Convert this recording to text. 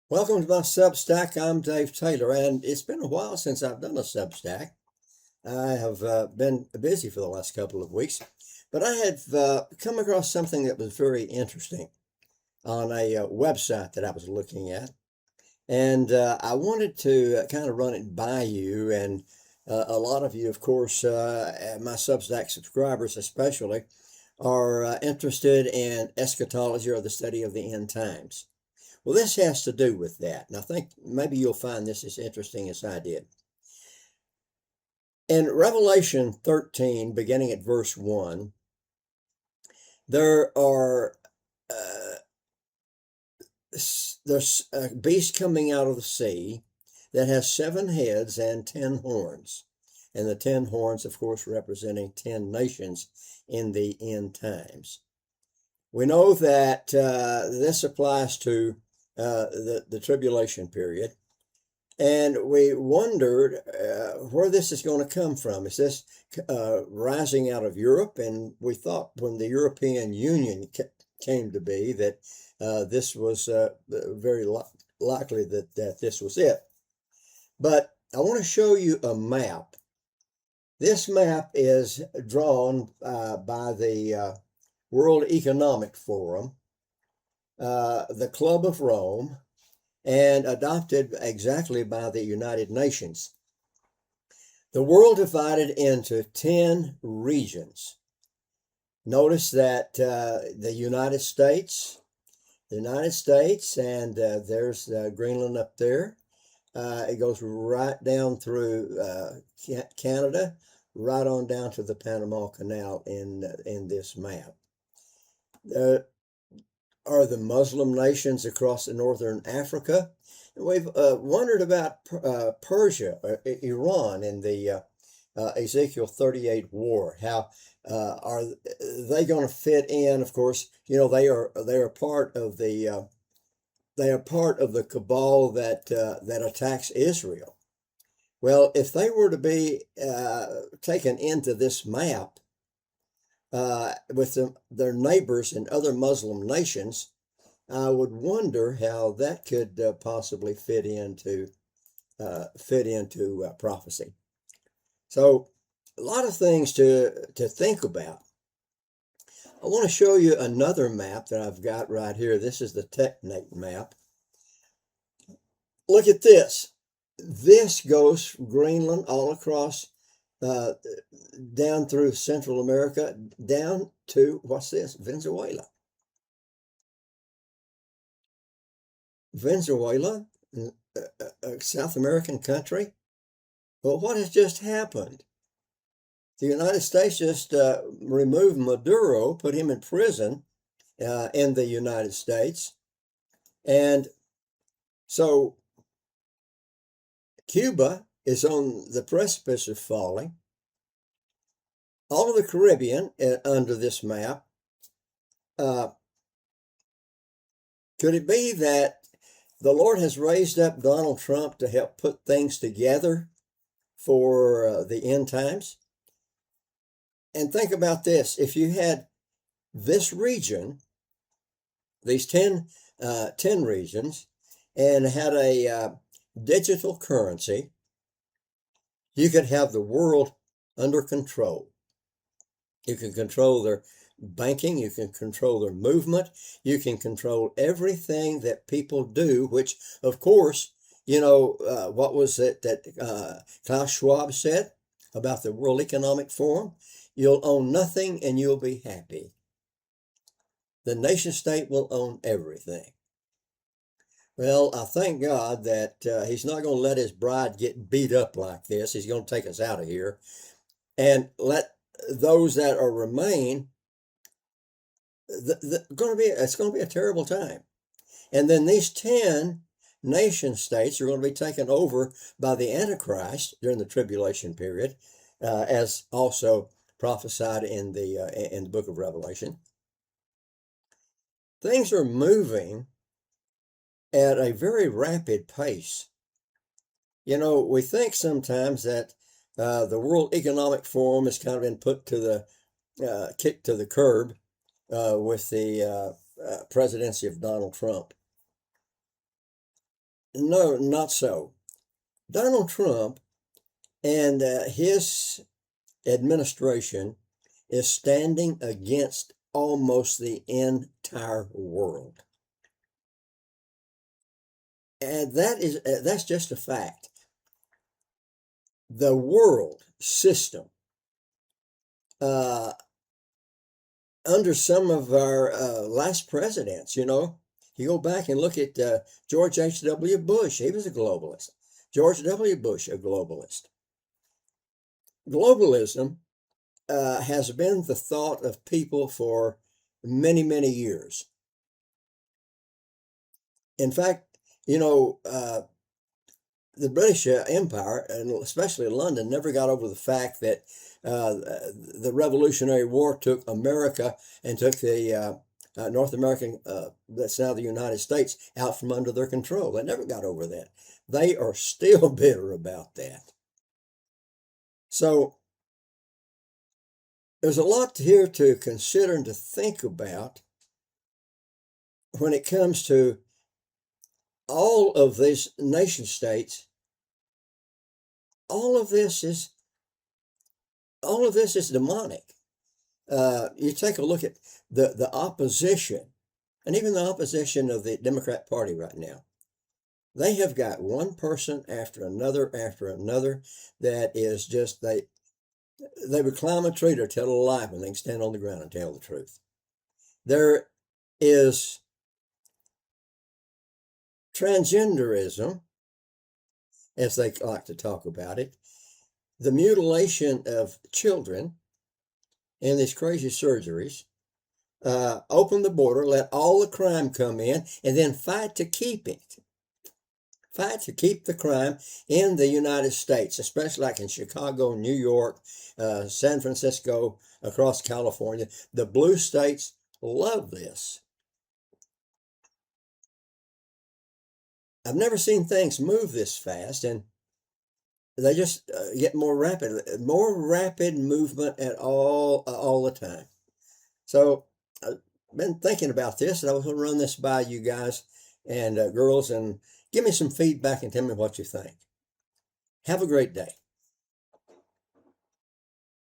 Welcome to my Substack. I'm Dave Taylor, and it's been a while since I've done a Substack. I have been busy for the last couple of weeks, but I have come across something that was very interesting on a website that I was looking at, and I wanted to kind of run it by you. And a lot of you, of course, my Substack subscribers especially, are interested in eschatology or the study of the end times. Well, this has to do with that, and I think maybe you'll find this as interesting as I did. In Revelation 13, beginning at verse 1, there are there's a beast coming out of the sea that has 7 heads and 10 horns. And the 10 horns, of course, representing 10 nations in the end times. We know that this applies to the tribulation period. And we wondered where this is going to come from. Is this rising out of Europe? And we thought when the European Union came to be that this was very likely that this was it. But I want to show you a map. This map is drawn by the World Economic Forum, the Club of Rome, and adopted exactly by the United Nations. The world divided into 10 regions. Notice that the United States, and there's Greenland up there. It goes right down through Canada, right on down to the Panama Canal in this map. There are the Muslim nations across northern Africa. We've wondered about Persia, or Iran, in the Ezekiel 38 war. How are they going to fit in? Of course, you know they are part of the cabal that attacks Israel. Well, if they were to be taken into this map with their neighbors and other Muslim nations, I would wonder how that could possibly fit into prophecy. So, a lot of things to think about. I want to show you another map that I've got right here. This is the TechNate map. Look at this. This goes from Greenland all across down through Central America, down to, what's this? Venezuela. Venezuela, a South American country. Well, what has just happened? The United States just removed Maduro, put him in prison in the United States. And so Cuba is on the precipice of falling. All of the Caribbean under this map. Could it be that the Lord has raised up Donald Trump to help put things together for the end times? And think about this. If you had this region, these 10 regions, and had a digital currency, you could have the world under control. You can control their banking, you can control their movement, you can control everything that people do, which, of course, you know, what was it that Klaus Schwab said about the World Economic Forum? You'll own nothing and you'll be happy. The nation state will own everything. Well, I thank God that he's not going to let his bride get beat up like this. He's going to take us out of here and let those that are remain. It's going to be a terrible time. And then these 10 nation states are going to be taken over by the Antichrist during the tribulation period, as also prophesied in the book of Revelation. Things are moving at a very rapid pace. You know, we think sometimes that the World Economic Forum has kind of been put to the kicked to the curb with the presidency of Donald Trump. No, not so. Donald Trump and his administration is standing against almost the entire world. And that's just a fact. The world system, uh, under some of our last presidents, you go back and look at George H.W. Bush. He was a globalist. George W. Bush, a globalist. Globalism has been the thought of people for many, many years. In fact, the British Empire, and especially London, never got over the fact that the Revolutionary War took America and took the North American, that's now the United States, out from under their control. They never got over that. They are still bitter about that. So there's a lot here to consider and to think about when it comes to all of these nation states. All of this is demonic. You take a look at the opposition, and even the opposition of the Democrat Party right now. They have got one person after another that is just, they would climb a tree to tell a lie when they can stand on the ground and tell the truth. There is transgenderism, as they like to talk about it, the mutilation of children, and these crazy surgeries. Open the border, let all the crime come in, and then fight to keep it. Fight to keep the crime in the United States, especially like in Chicago, New York, San Francisco, across California. The blue states love this. I've never seen things move this fast, and they just get more rapid movement at all the time. So I've been thinking about this, and I was going to run this by you guys and girls, and give me some feedback and tell me what you think. Have a great day.